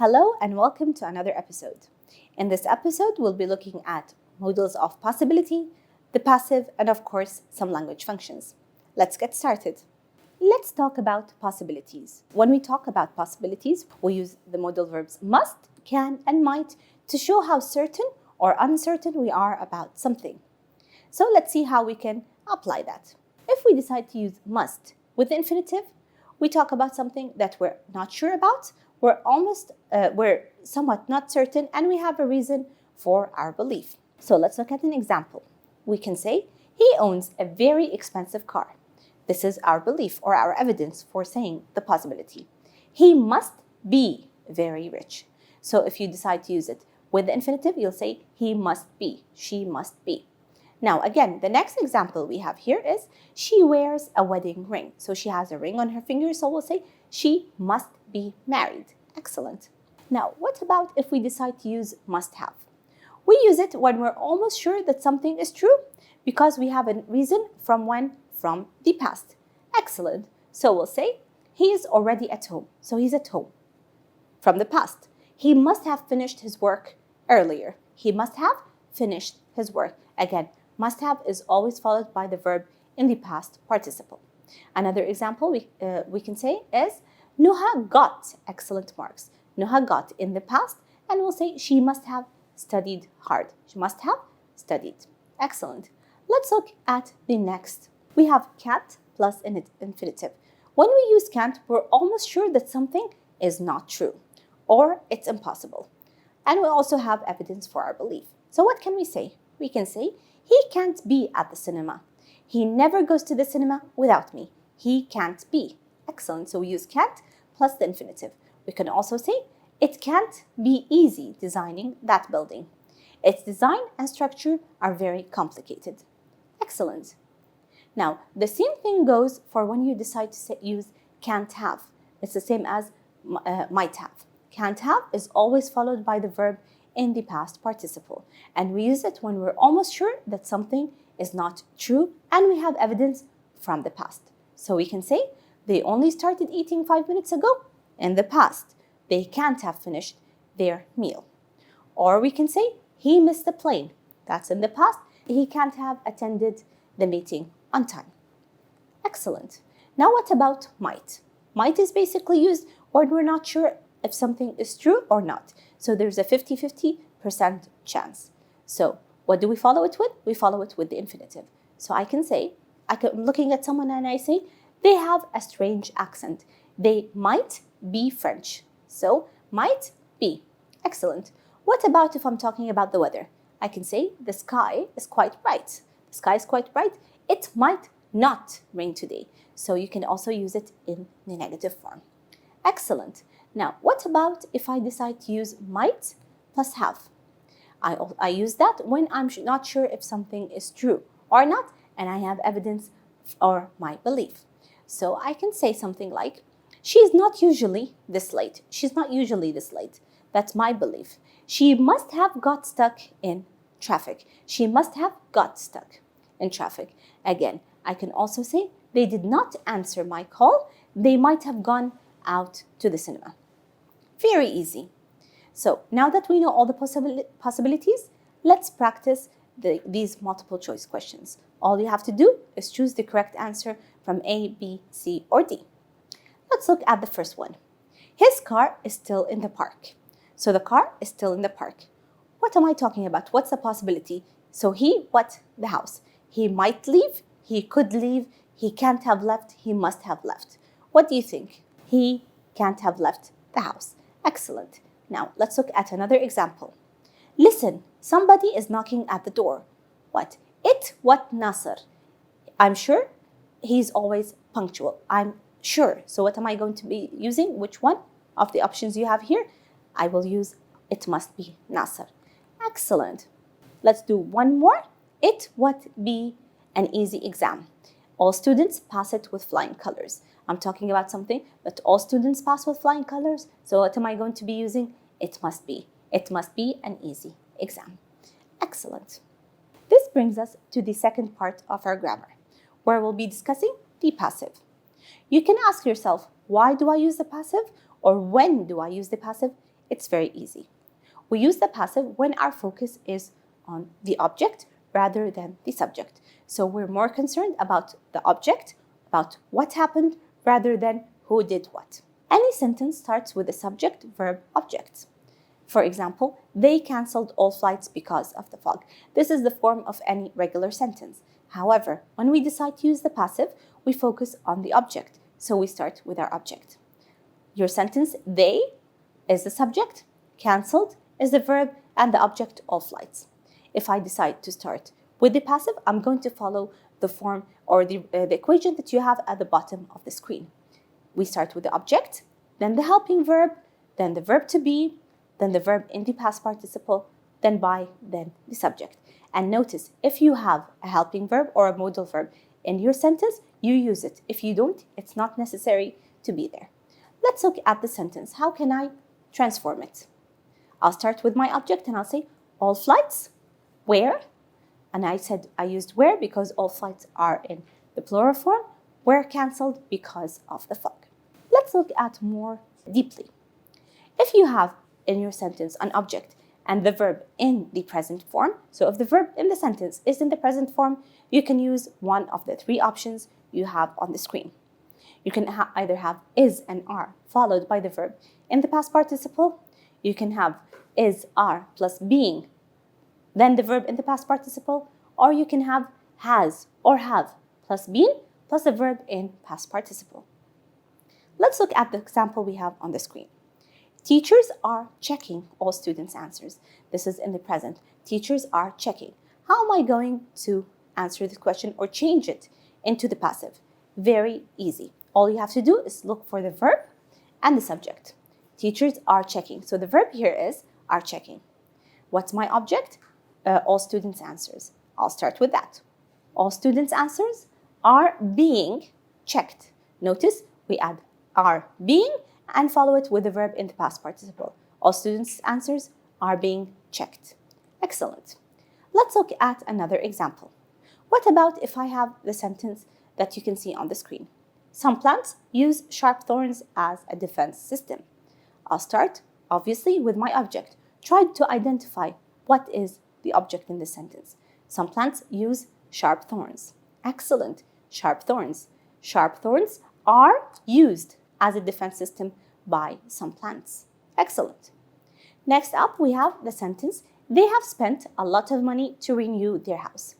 Hello and welcome to another episode. In this episode, we'll be looking at modals of possibility, the passive, and of course, some language functions. Let's get started. Let's talk about possibilities. When we talk about possibilities, we use the modal verbs must, can, and might to show how certain or uncertain we are about something. So let's see how we can apply that. If we decide to use must with the infinitive, we talk about something that we're not sure about, we're somewhat not certain, and we have a reason for our belief. So let's look at an example. We can say, he owns a very expensive car. This is our belief or our evidence for saying the possibility. He must be very rich. So if you decide to use it with the infinitive, you'll say, he must be, she must be. Now, again, the next example we have here is she wears a wedding ring. So she has a ring on her finger, so we'll say she must be married. Excellent. Now, what about if we decide to use must have? We use it when we're almost sure that something is true because we have a reason from the past. Excellent. So we'll say he is already at home. So he's at home. From the past, he must have finished his work earlier. He must have finished his work. Again, must have is always followed by the verb in the past participle. Another example we can say is Nuha got excellent marks. Nuha got in the past, and we'll say she must have studied hard. She must have studied. Excellent. Let's look at the next. We have can't plus an infinitive. When we use can't, we're almost sure that something is not true or it's impossible. And we also have evidence for our belief. So what can we say? We can say, he can't be at the cinema. He never goes to the cinema without me. He can't be. Excellent. So we use can't plus the infinitive. We can also say, it can't be easy designing that building. Its design and structure are very complicated. Excellent. Now, the same thing goes for when you decide to use can't have. It's the same as might have. Can't have is always followed by the verb in the past participle. And we use it when we're almost sure that something is not true and we have evidence from the past. So we can say, they only started eating 5 minutes ago. In the past, they can't have finished their meal. Or we can say, he missed the plane. That's in the past. He can't have attended the meeting on time. Excellent. Now what about might? Might is basically used when we're not sure if something is true or not. So there's a 50-50% chance. So what do we follow it with? We follow it with the infinitive. So I can say, I'm looking at someone and I say, they have a strange accent. They might be French. So might be. Excellent. What about if I'm talking about the weather? I can say, the sky is quite bright. The sky is quite bright. It might not rain today. So you can also use it in the negative form. Excellent. Now, what about if I decide to use might plus have? I use that when I'm not sure if something is true or not, and I have evidence or my belief. So I can say something like, she's not usually this late. She's not usually this late. That's my belief. She must have got stuck in traffic. She must have got stuck in traffic. Again, I can also say, they did not answer my call. They might have gone out to the cinema. Very easy. So now that we know all the possibilities, let's practice these multiple choice questions. All you have to do is choose the correct answer from A, B, C, or D. Let's look at the first one. His car is still in the park. So the car is still in the park. What am I talking about? What's the possibility? So he, what? The house. He might leave. He could leave. He can't have left. He must have left. What do you think? He can't have left the house. Excellent. Now, let's look at another example. Listen, somebody is knocking at the door. What? What Nasser? I'm sure he's always punctual. I'm sure. So what am I going to be using? Which one of the options you have here? I will use it must be Nasser. Excellent. Let's do one more. It would be an easy exam. All students pass it with flying colors. I'm talking about something that all students pass with flying colors. So what am I going to be using? It must be. It must be an easy exam. Excellent. This brings us to the second part of our grammar, where we'll be discussing the passive. You can ask yourself, why do I use the passive? Or when do I use the passive? It's very easy. We use the passive when our focus is on the object rather than the subject. So we're more concerned about the object, about what happened, rather than who did what. Any sentence starts with the subject, verb, object. For example, they cancelled all flights because of the fog. This is the form of any regular sentence. However, when we decide to use the passive, we focus on the object. So we start with our object. Your sentence, they, is the subject, cancelled is the verb, and the object, all flights. If I decide to start with the passive, I'm going to follow the form or the equation that you have at the bottom of the screen. We start with the object, then the helping verb, then the verb to be, then the verb in the past participle, then by, then the subject. And notice, if you have a helping verb or a modal verb in your sentence, you use it. If you don't, it's not necessary to be there. Let's look at the sentence. How can I transform it? I'll start with my object and I'll say, all flights, where? And I said I used where because all flights are in the plural form, were cancelled because of the fog. Let's look at more deeply. If you have in your sentence an object and the verb in the present form, so if the verb in the sentence is in the present form, you can use one of the three options you have on the screen. You can either have is and are followed by the verb in the past participle. You can have is, are plus being, then the verb in the past participle, or you can have has or have plus been plus the verb in past participle. Let's look at the example we have on the screen. Teachers are checking all students' answers. This is in the present. Teachers are checking. How am I going to answer this question or change it into the passive? Very easy. All you have to do is look for the verb and the subject. Teachers are checking. So the verb here is are checking. What's my object? All students' answers. I'll start with that. All students' answers are being checked. Notice we add are being and follow it with the verb in the past participle. All students' answers are being checked. Excellent. Let's look at another example. What about if I have the sentence that you can see on the screen? Some plants use sharp thorns as a defense system. I'll start, obviously, with my object. Try to identify what is the object in this sentence. Some plants use sharp thorns. Excellent. Sharp thorns. Sharp thorns are used as a defense system by some plants. Excellent. Next up, we have the sentence, they have spent a lot of money to renew their house.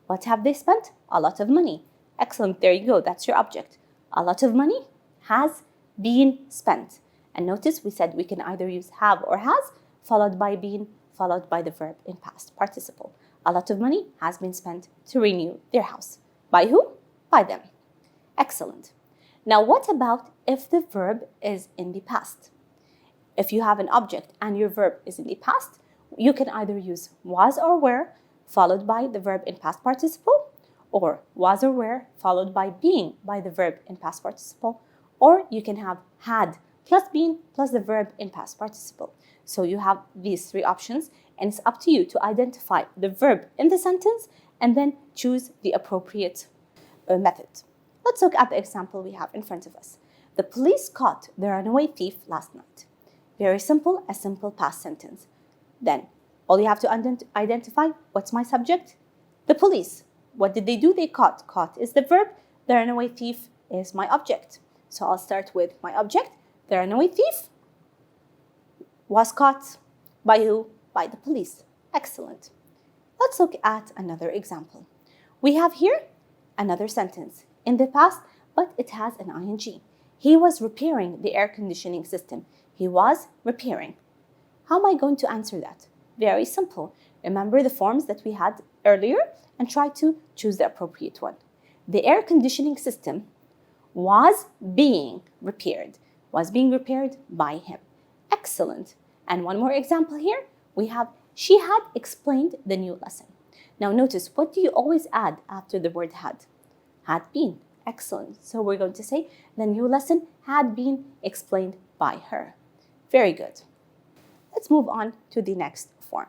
What have they spent? A lot of money. Excellent. There you go. That's your object. A lot of money has been spent. And notice we said we can either use have or has, followed by been, followed by the verb in past participle. A lot of money has been spent to renew their house. By who? By them. Excellent. Now, what about if the verb is in the past? If you have an object and your verb is in the past, you can either use was or were, followed by the verb in past participle, or was or were, followed by being by the verb in past participle, or you can have had plus been plus the verb in past participle. So you have these three options, and it's up to you to identify the verb in the sentence and then choose the appropriate method. Let's look at the example we have in front of us. The police caught the runaway thief last night. Very simple, a simple past sentence. Then, all you have to identify, what's my subject? The police. What did they do? They caught. Caught is the verb. The runaway thief is my object. So I'll start with my object. The runaway thief was caught by who? By the police. Excellent. Let's look at another example. We have here another sentence in the past, but it has an ing. He was repairing the air conditioning system. He was repairing. How am I going to answer that? Very simple. Remember the forms that we had earlier and try to choose the appropriate one. The air conditioning system was being repaired. Was being repaired by him. Excellent. And one more example here. We have, she had explained the new lesson. Now notice, what do you always add after the word had? Had been. Excellent. So we're going to say the new lesson had been explained by her. Very good. Let's move on to the next form.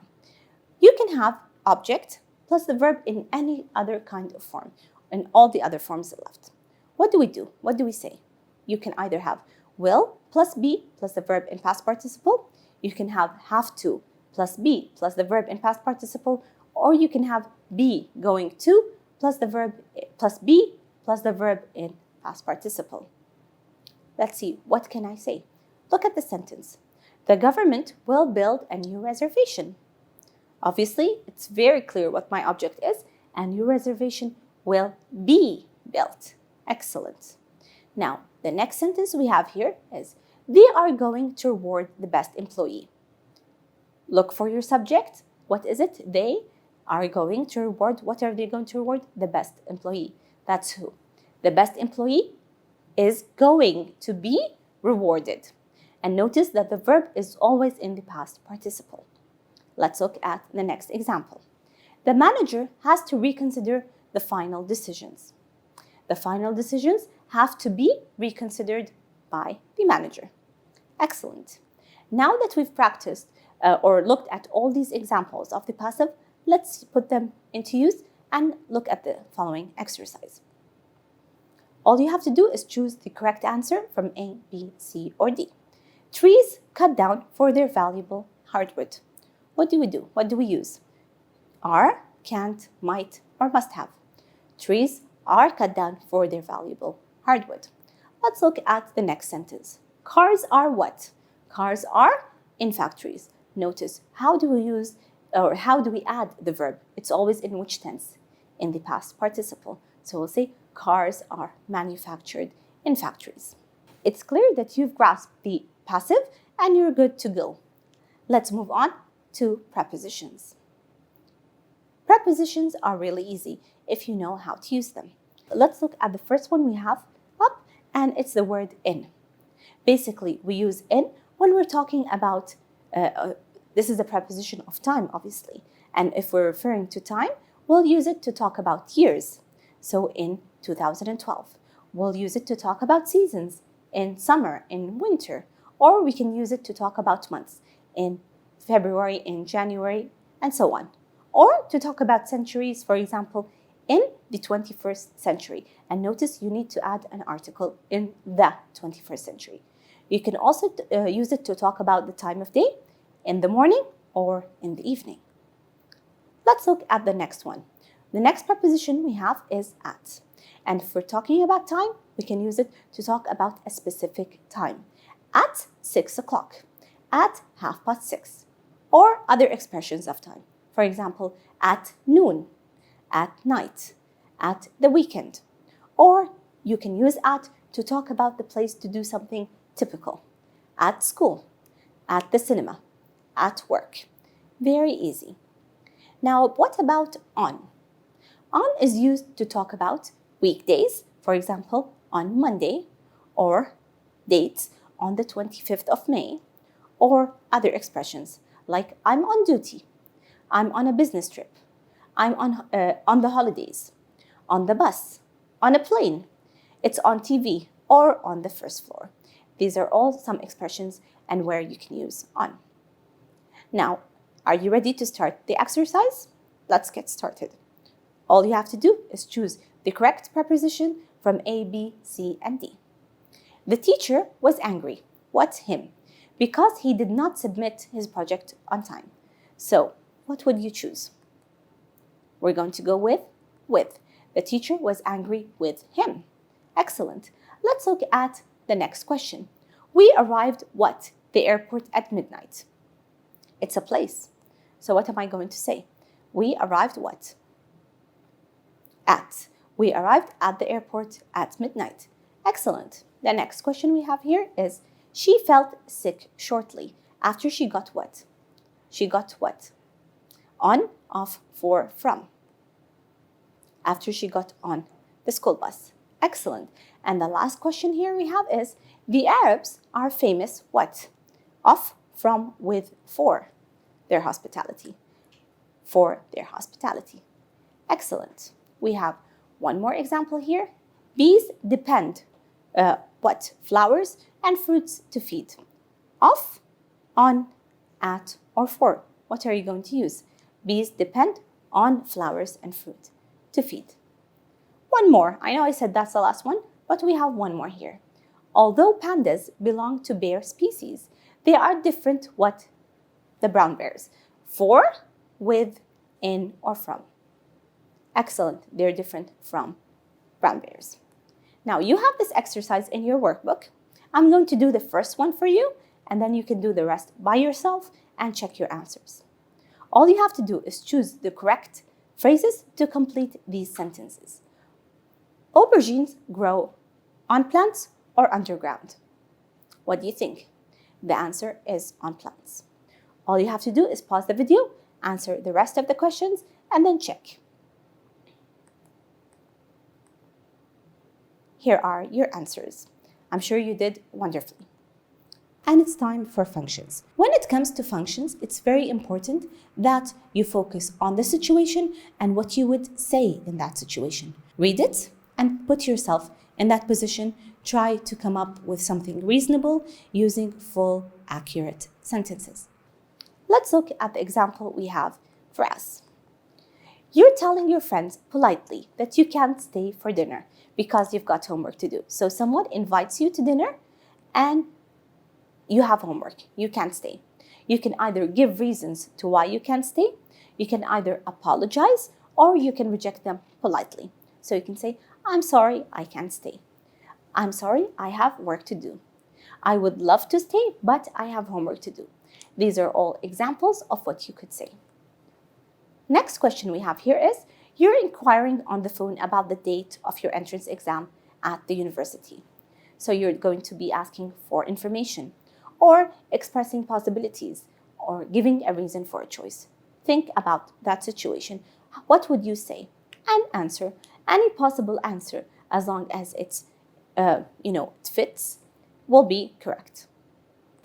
You can have object plus the verb in any other kind of form, in all the other forms left. What do we do? What do we say? You can either have will plus be plus the verb in past participle. You can have to plus be plus the verb in past participle, or you can have be going to plus the verb plus be plus the verb in past participle. Let's see, what can I say? Look at the sentence. The government will build a new reservation. Obviously, it's very clear what my object is. A new reservation will be built. Excellent. Now, the next sentence we have here is, they are going to reward the best employee. Look for your subject. What is it? They are going to reward. What are they going to reward? The best employee. That's who. The best employee is going to be rewarded. And notice that the verb is always in the past participle. Let's look at the next example. The manager has to reconsider the final decisions. The final decisions have to be reconsidered by the manager. Excellent. Now that we've practiced or looked at all these examples of the passive, let's put them into use and look at the following exercise. All you have to do is choose the correct answer from A, B, C, or D. Trees cut down for their valuable hardwood. What do we do? What do we use? Are, can't, might, or must have. Trees are cut down for their valuable hardwood. Let's look at the next sentence. Cars are what? Cars are in factories. Notice, how do we use or how do we add the verb? It's always in which tense? In the past participle. So we'll say cars are manufactured in factories. It's clear that you've grasped the passive and you're good to go. Let's move on to prepositions. Prepositions are really easy if you know how to use them. Let's look at the first one we have up, and it's the word in. Basically, we use in when we're talking about, this is the preposition of time, obviously. And if we're referring to time, we'll use it to talk about years. So in 2012, we'll use it to talk about seasons, in summer, in winter, or we can use it to talk about months, in February, in January, and so on. Or to talk about centuries, for example, in the 21st century. And notice you need to add an article, in the 21st century. You can also use it to talk about the time of day, in the morning or in the evening. Let's look at the next one. The next preposition we have is at. And if we're talking about time, we can use it to talk about a specific time. At 6 o'clock, at 6:30, or other expressions of time. For example, at noon, at night, at the weekend. Or you can use at to talk about the place to do something typical. At school, at the cinema, at work. Very easy. Now, what about on? On is used to talk about weekdays, for example, on Monday, or dates on the 25th of May, or other expressions like I'm on duty, I'm on a business trip, I'm on the holidays, on the bus, on a plane, it's on TV, or on the first floor. These are all some expressions and where you can use on. Now, are you ready to start the exercise? Let's get started. All you have to do is choose the correct preposition from A, B, C, and D. The teacher was angry. What's him? Because he did not submit his project on time. So, what would you choose? We're going to go with. The teacher was angry with him. Excellent. Let's look at the next question. We arrived what? The airport at midnight. It's a place. So what am I going to say? We arrived what? At. We arrived at the airport at midnight. Excellent. The next question we have here is, she felt sick shortly after she got what? She got what? On, off, for, from. After she got on the school bus. Excellent. And the last question here we have is, the Arabs are famous what? Of, from, with, for their hospitality. For their hospitality. Excellent. We have one more example here. Bees depend, what? Flowers and fruits to feed. Of, on, at, or for. What are you going to use? Bees depend on flowers and fruit to feed. One more. I know I said that's the last one, but we have one more here. Although pandas belong to bear species, they are different what the brown bears. For, with, in, or from. Excellent. They're different from brown bears. Now, you have this exercise in your workbook. I'm going to do the first one for you, and then you can do the rest by yourself and check your answers. All you have to do is choose the correct phrases to complete these sentences. Aubergines grow on plants or underground? What do you think? The answer is on plants. All you have to do is pause the video, answer the rest of the questions, and then check. Here are your answers. I'm sure you did wonderfully. And it's time for functions. When it comes to functions, it's very important that you focus on the situation and what you would say in that situation. Read it and put yourself in that position. Try to come up with something reasonable using full, accurate sentences. Let's look at the example we have for us. You're telling your friends politely that you can't stay for dinner because you've got homework to do. So someone invites you to dinner and you have homework. You can't stay. You can either give reasons to why you can't stay, you can either apologize, or you can reject them politely. So you can say, I'm sorry, I can't stay. I'm sorry, I have work to do. I would love to stay, but I have homework to do. These are all examples of what you could say. Next question we have here is, you're inquiring on the phone about the date of your entrance exam at the university. So you're going to be asking for information, or expressing possibilities, or giving a reason for a choice. Think about that situation. What would you say? And answer any possible answer, as long as it fits, will be correct.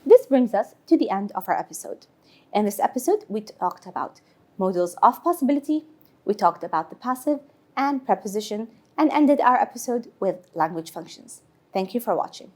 This brings us to the end of our episode. In this episode, we talked about modals of possibility, we talked about the passive and preposition, and ended our episode with language functions. Thank you for watching.